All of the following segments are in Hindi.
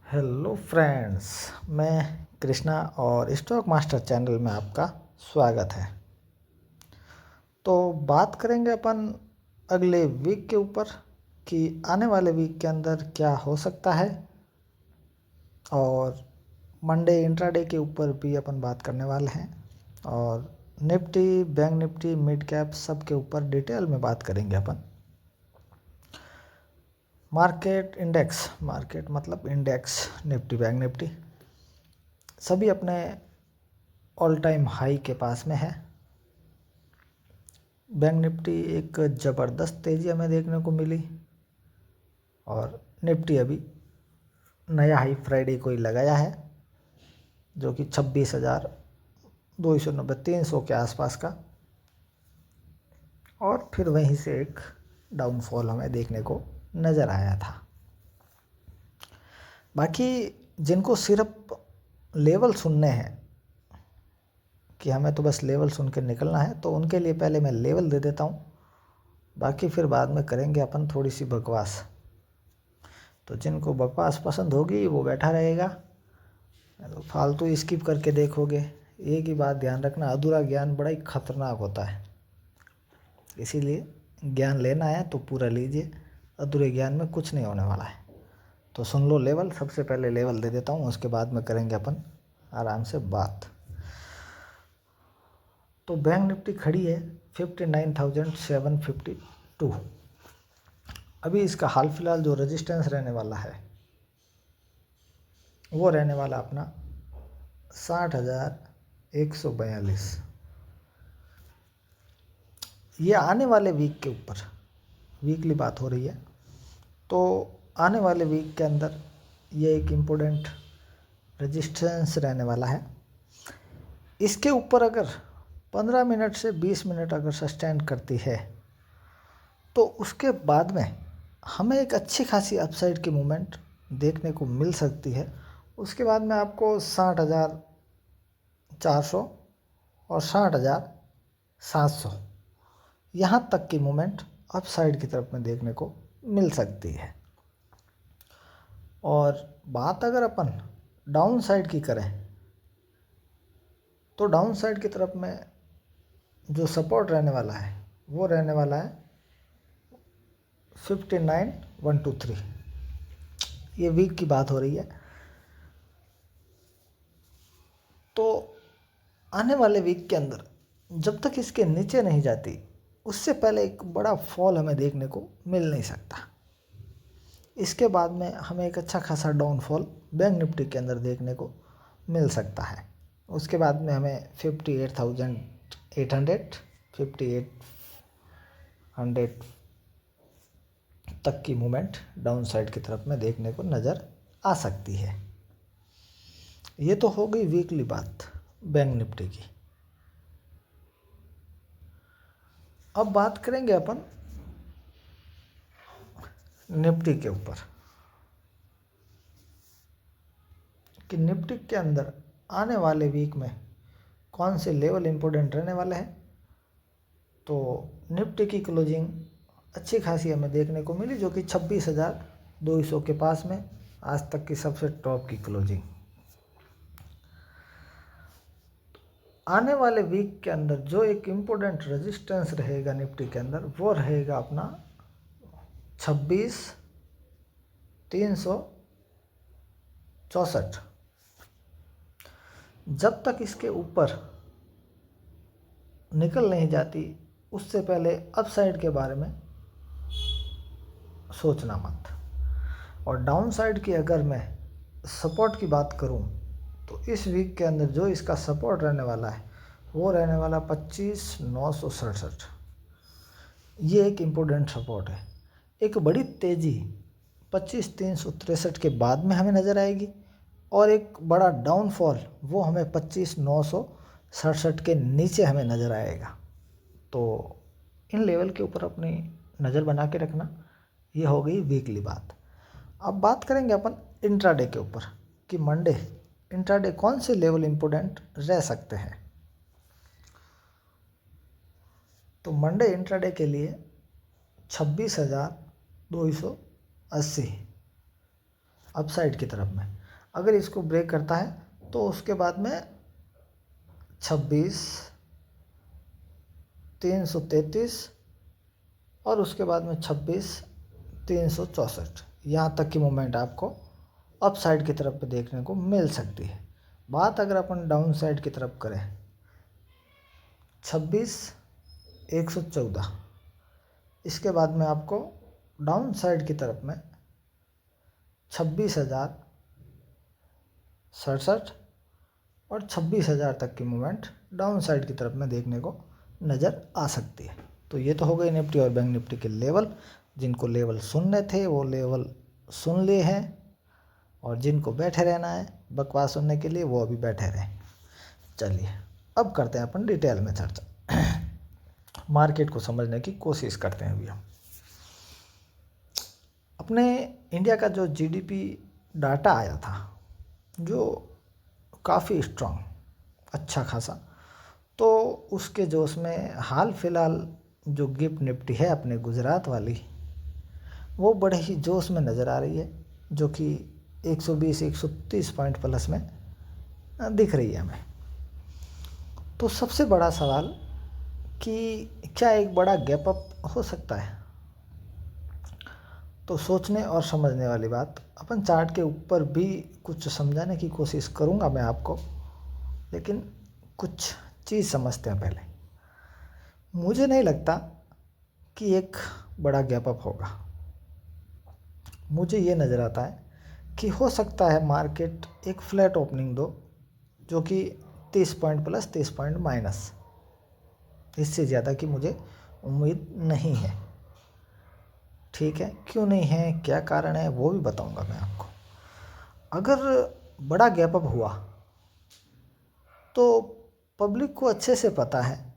हेलो फ्रेंड्स, मैं कृष्णा और स्टॉक मास्टर चैनल में आपका स्वागत है। तो बात करेंगे अपन अगले वीक के ऊपर कि आने वाले वीक के अंदर क्या हो सकता है, और मंडे इंट्राडे के ऊपर भी अपन बात करने वाले हैं, और Nifty, bank Nifty, mid cap सब के ऊपर डिटेल में बात करेंगे अपन। मार्केट मतलब इंडेक्स, निफ्टी बैंक निफ्टी सभी अपने ऑल टाइम हाई के पास में है। बैंक निफ्टी एक ज़बरदस्त तेज़ी हमें देखने को मिली, और निफ्टी अभी नया हाई फ्राइडे को ही लगाया है, जो कि 26,290 300 के आसपास का, और फिर वहीं से एक डाउनफॉल हमें देखने को नज़र आया था। बाकी जिनको सिर्फ लेवल सुनने हैं कि हमें तो बस लेवल सुन के निकलना है, तो उनके लिए पहले मैं लेवल दे देता हूँ, बाकी फिर बाद में करेंगे अपन थोड़ी सी बकवास। तो जिनको बकवास पसंद होगी वो बैठा रहेगा, तो फालतू स्किप करके देखोगे। एक ही बात ध्यान रखना, अधूरा ज्ञान बड़ा ही खतरनाक होता है, इसीलिए ज्ञान लेना है तो पूरा लीजिए, अधूरे ज्ञान में कुछ नहीं होने वाला है। तो सुन लो लेवल, सबसे पहले लेवल दे देता हूँ, उसके बाद में करेंगे अपन आराम से बात। तो बैंक निफ्टी खड़ी है 59,752। अभी इसका हाल फिलहाल जो रेजिस्टेंस रहने वाला है वो रहने वाला अपना 60,142। ये आने वाले वीक के ऊपर, वीकली बात हो रही है, तो आने वाले वीक के अंदर ये एक इम्पोर्टेंट रेजिस्टेंस रहने वाला है। इसके ऊपर अगर 15 मिनट से 20 मिनट अगर सस्टेन करती है, तो उसके बाद में हमें एक अच्छी खासी अपसाइड की मूवमेंट देखने को मिल सकती है। उसके बाद में आपको 60,400 और 60,700 यहाँ तक की मूवमेंट अपसाइड की तरफ में देखने को मिल सकती है। और बात अगर अपन डाउन साइड की करें, तो डाउन साइड की तरफ में जो सपोर्ट रहने वाला है वो रहने वाला है 59,123। ये वीक की बात हो रही है। तो आने वाले वीक के अंदर जब तक इसके नीचे नहीं जाती, उससे पहले एक बड़ा फॉल हमें देखने को मिल नहीं सकता। इसके बाद में हमें एक अच्छा खासा डाउनफॉल बैंक निफ्टी के अंदर देखने को मिल सकता है। उसके बाद में हमें 58,800 5800 तक की मूवमेंट डाउन साइड की तरफ में देखने को नज़र आ सकती है। ये तो हो गई वीकली बात बैंक निफ्टी की। अब बात करेंगे अपन निफ्टी के ऊपर कि निफ्टी के अंदर आने वाले वीक में कौन से लेवल इम्पोर्टेंट रहने वाले हैं। तो निफ्टी की क्लोजिंग अच्छी खासी हमें देखने को मिली, जो कि 26,200 के पास में आज तक की सबसे टॉप की क्लोजिंग। आने वाले वीक के अंदर जो एक इम्पोर्टेंट रेजिस्टेंस रहेगा निफ्टी के अंदर, वो रहेगा अपना 26,364। जब तक इसके ऊपर निकल नहीं जाती, उससे पहले अपसाइड के बारे में सोचना मत। और डाउन साइड की अगर मैं सपोर्ट की बात करूं, तो इस वीक के अंदर जो इसका सपोर्ट रहने वाला है वो रहने वाला 25,967। ये एक इम्पोर्टेंट सपोर्ट है। एक बड़ी तेज़ी 25,363 के बाद में हमें नज़र आएगी, और एक बड़ा डाउनफॉल वो हमें 25,967 के नीचे हमें नज़र आएगा। तो इन लेवल के ऊपर अपनी नज़र बना के रखना। ये हो गई वीकली बात। अब बात करेंगे अपन इंट्राडे के ऊपर कि मंडे इंट्राडे कौन से लेवल इम्पोर्टेंट रह सकते हैं। तो मंडे इंट्राडे के लिए 26,280। अपसाइड की तरफ में। अगर इसको ब्रेक करता है तो उसके बाद में 26, 333 और उसके बाद में 26, 364, यहाँ तक की मूवमेंट आपको अप साइड की तरफ पे देखने को मिल सकती है। बात अगर अपन डाउन साइड की तरफ करें, 26, 114, इसके बाद में आपको डाउन साइड की तरफ में 26,067 और 26,000 तक की मूवमेंट डाउन साइड की तरफ में देखने को नज़र आ सकती है। तो ये तो हो गई निफ्टी और बैंक निफ्टी के लेवल। जिनको लेवल सुनने थे वो लेवल सुन लिए हैं, और जिनको बैठे रहना है बकवास सुनने के लिए वो अभी बैठे रहें। चलिए अब करते हैं अपन डिटेल में चर्चा, मार्केट को समझने की कोशिश करते हैं। अभी हम अपने इंडिया का जो जीडीपी डाटा आया था, जो काफ़ी स्ट्रॉन्ग, अच्छा खासा, तो उसके जो उसमें हाल फिलहाल जो गिफ्ट निफ्टी है अपने गुजरात वाली, वो बड़े ही जोश में नज़र आ रही है, जो कि 120, 130 पॉइंट प्लस में दिख रही है हमें। तो सबसे बड़ा सवाल कि क्या एक बड़ा गैप अप हो सकता है? तो सोचने और समझने वाली बात। अपन चार्ट के ऊपर भी कुछ समझाने की कोशिश करूँगा मैं आपको, लेकिन कुछ चीज़ समझते हैं पहले। मुझे नहीं लगता कि एक बड़ा गैप अप होगा। मुझे ये नज़र आता है कि हो सकता है मार्केट एक फ्लैट ओपनिंग दो, जो कि 30 पॉइंट प्लस 30 पॉइंट माइनस, इससे ज़्यादा की मुझे उम्मीद नहीं है। ठीक है, क्यों नहीं है, क्या कारण है, वो भी बताऊंगा मैं आपको। अगर बड़ा गैप अप हुआ तो पब्लिक को अच्छे से पता है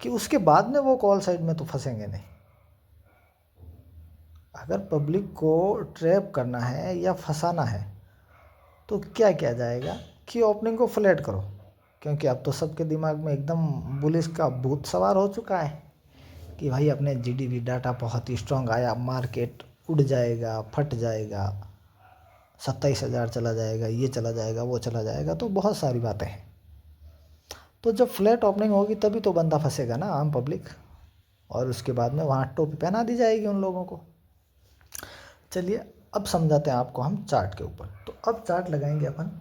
कि उसके बाद में वो कॉल साइड में तो फंसेंगे नहीं। अगर पब्लिक को ट्रैप करना है या फंसाना है तो क्या किया जाएगा कि ओपनिंग को फ्लैट करो, क्योंकि अब तो सबके दिमाग में एकदम बुलिश का भूत सवार हो चुका है कि भाई अपने जीडीपी डाटा बहुत ही स्ट्रांग आया, मार्केट उड़ जाएगा, फट जाएगा, 27,000 चला जाएगा, ये चला जाएगा, वो चला जाएगा, तो बहुत सारी बातें हैं। तो जब फ्लैट ओपनिंग होगी तभी तो बंदा फंसेगा ना, आम पब्लिक, और उसके बाद में वहाँ टोपी पहना दी जाएगी उन लोगों को। चलिए अब समझाते हैं आपको हम चार्ट के ऊपर। तो अब चार्ट लगाएंगे अपन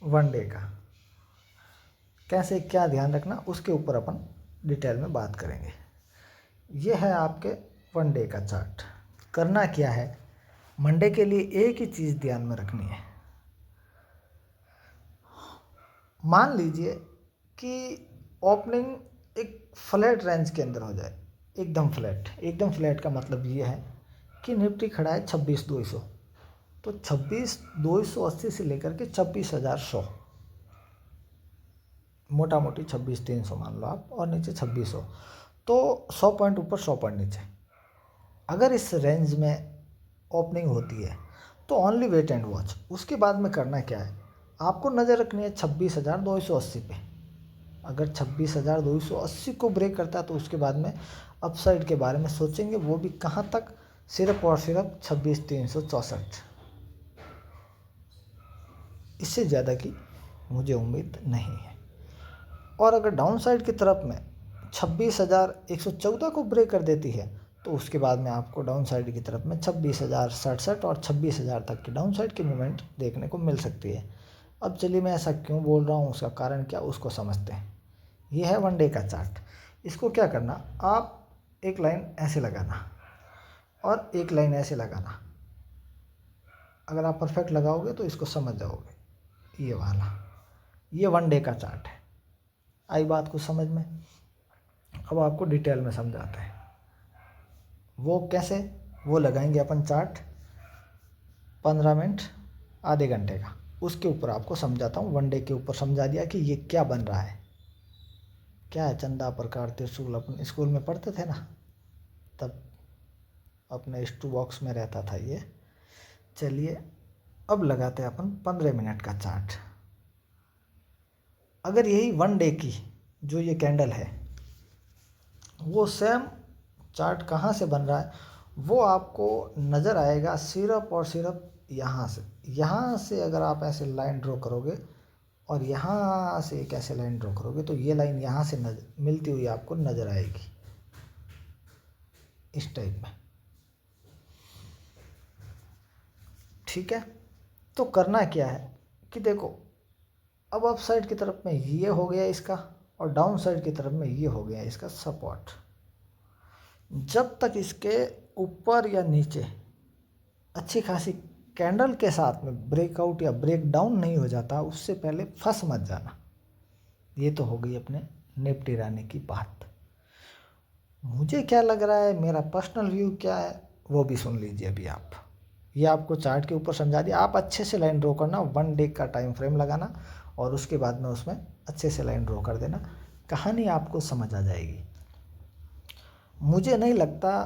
वन डे का, कैसे क्या ध्यान रखना उसके ऊपर अपन डिटेल में बात करेंगे। ये है आपके वन डे का चार्ट। करना क्या है, मंडे के लिए एक ही चीज़ ध्यान में रखनी है। मान लीजिए कि ओपनिंग एक फ्लैट रेंज के अंदर हो जाए, एकदम फ्लैट। एकदम फ्लैट का मतलब ये है कि निफ्टी खड़ा है 26,200, तो 26,280 से लेकर के 26,100, मोटा मोटी 26,300 मान लो आप, और नीचे 2600, तो 100 पॉइंट ऊपर 100 पॉइंट नीचे। अगर इस रेंज में ओपनिंग होती है तो ओनली वेट एंड वॉच। उसके बाद में करना क्या है, आपको नज़र रखनी है 26,280 पे। अगर 26,280 को ब्रेक करता है तो उसके बाद में अपसाइड के बारे में सोचेंगे, वो भी कहाँ तक, सिर्फ और सिर्फ 26,364। इससे ज़्यादा की मुझे उम्मीद नहीं है। और अगर डाउन साइड की तरफ में 26,114 को ब्रेक कर देती है तो उसके बाद में आपको डाउन साइड की तरफ में 26,067 और 26,000 तक की डाउन साइड की मूवमेंट देखने को मिल सकती है। अब चलिए मैं ऐसा क्यों बोल रहा हूँ, उसका कारण क्या, उसको समझते हैं। ये है वन डे का चार्ट। इसको क्या करना, आप एक लाइन ऐसे लगाना और एक लाइन ऐसे लगाना। अगर आप परफेक्ट लगाओगे तो इसको समझ जाओगे। ये वाला, ये वन डे का चार्ट है। आई बात को समझ में? अब आपको डिटेल में समझाते हैं। वो कैसे, वो लगाएंगे अपन चार्ट 15 मिनट आधे घंटे का, उसके ऊपर आपको समझाता हूँ। वन डे के ऊपर समझा दिया कि ये क्या बन रहा है, क्या है, चंदा प्रकार त्रिशूल, अपन स्कूल में पढ़ते थे ना, तब अपने स्टू बॉक्स में रहता था ये। चलिए अब लगाते हैं अपन 15 मिनट का चार्ट। अगर यही वन डे की जो ये कैंडल है, वो सेम चार्ट कहाँ से बन रहा है, वो आपको नज़र आएगा सिर्फ और सिर्फ यहाँ से अगर आप ऐसे लाइन ड्रॉ करोगे और यहाँ से एक ऐसे लाइन ड्रॉ करोगे तो ये लाइन यहाँ से मिलती हुई आपको नज़र आएगी इस टाइप में। ठीक है, तो करना क्या है कि देखो, अब अप साइड की तरफ में ये हो गया इसका और डाउन साइड की तरफ में ये हो गया इसका सपोर्ट। जब तक इसके ऊपर या नीचे अच्छी खासी कैंडल के साथ में ब्रेकआउट या ब्रेक डाउन नहीं हो जाता, उससे पहले फंस मत जाना। ये तो हो गई अपने निफ्टी रानी की बात। मुझे क्या लग रहा है, मेरा पर्सनल व्यू क्या है, वो भी सुन लीजिए अभी आप। ये आपको चार्ट के ऊपर समझा दिया। आप अच्छे से लाइन ड्रॉ करना, 1 डे का टाइम फ्रेम लगाना और उसके बाद में उसमें अच्छे से लाइन ड्रॉ कर देना, कहानी आपको समझ आ जाएगी। मुझे नहीं लगता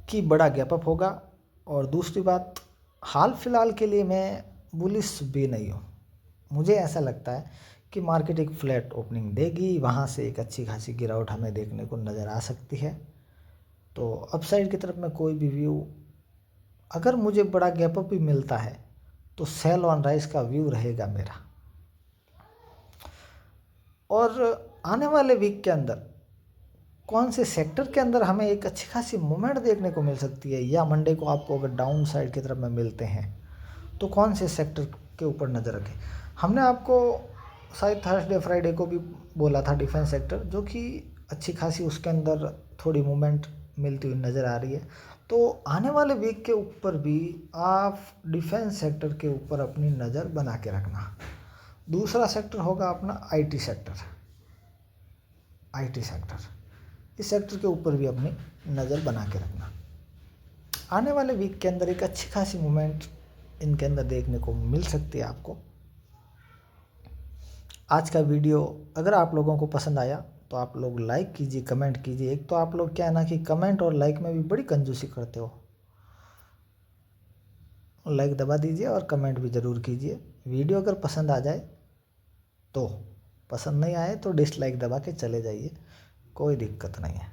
कि बड़ा गैप अप होगा, और दूसरी बात, हाल फिलहाल के लिए मैं बुलिश भी नहीं हूँ। मुझे ऐसा लगता है कि मार्केट एक फ्लैट ओपनिंग देगी, वहाँ से एक अच्छी खासी गिरावट हमें देखने को नज़र आ सकती है। तो अपसाइड की तरफ में कोई भी व्यू, अगर मुझे बड़ा गैप अप भी मिलता है तो सेल ऑन राइज का व्यू रहेगा मेरा। और आने वाले वीक के अंदर कौन से सेक्टर के अंदर हमें एक अच्छी खासी मूवमेंट देखने को मिल सकती है, या मंडे को आपको अगर डाउन साइड की तरफ में मिलते हैं तो कौन से सेक्टर के ऊपर नज़र रखें। हमने आपको शायद थर्सडे फ्राइडे को भी बोला था डिफेंस सेक्टर, जो कि अच्छी खासी उसके अंदर थोड़ी मूवमेंट मिलती हुई नज़र आ रही है। तो आने वाले वीक के ऊपर भी आप डिफेंस सेक्टर के ऊपर अपनी नज़र बना के रखना। दूसरा सेक्टर होगा अपना आईटी सेक्टर। इस सेक्टर के ऊपर भी अपनी नज़र बना के रखना। आने वाले वीक के अंदर एक अच्छी खासी मूवमेंट इनके अंदर देखने को मिल सकती है आपको। आज का वीडियो अगर आप लोगों को पसंद आया तो आप लोग लाइक कीजिए, कमेंट कीजिए। एक तो आप लोग क्या है ना कि कमेंट और लाइक में भी बड़ी कंजूसी करते हो। लाइक दबा दीजिए और कमेंट भी ज़रूर कीजिए। वीडियो अगर पसंद आ जाए तो, पसंद नहीं आए तो डिसलाइक दबा के चले जाइए, कोई दिक्कत नहीं है।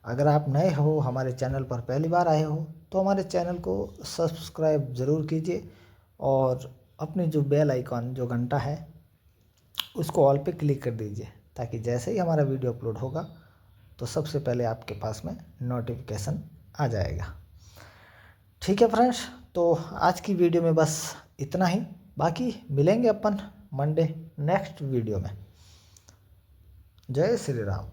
अगर आप नए हो, हमारे चैनल पर पहली बार आए हो, तो हमारे चैनल को सब्सक्राइब ज़रूर कीजिए और अपनी जो बेल आइकॉन, जो घंटा है, उसको ऑल पे क्लिक कर दीजिए, ताकि जैसे ही हमारा वीडियो अपलोड होगा तो सबसे पहले आपके पास में नोटिफिकेशन आ जाएगा। ठीक है फ्रेंड्स, तो आज की वीडियो में बस इतना ही। बाकी मिलेंगे अपन मंडे नेक्स्ट वीडियो में। जय श्री राम।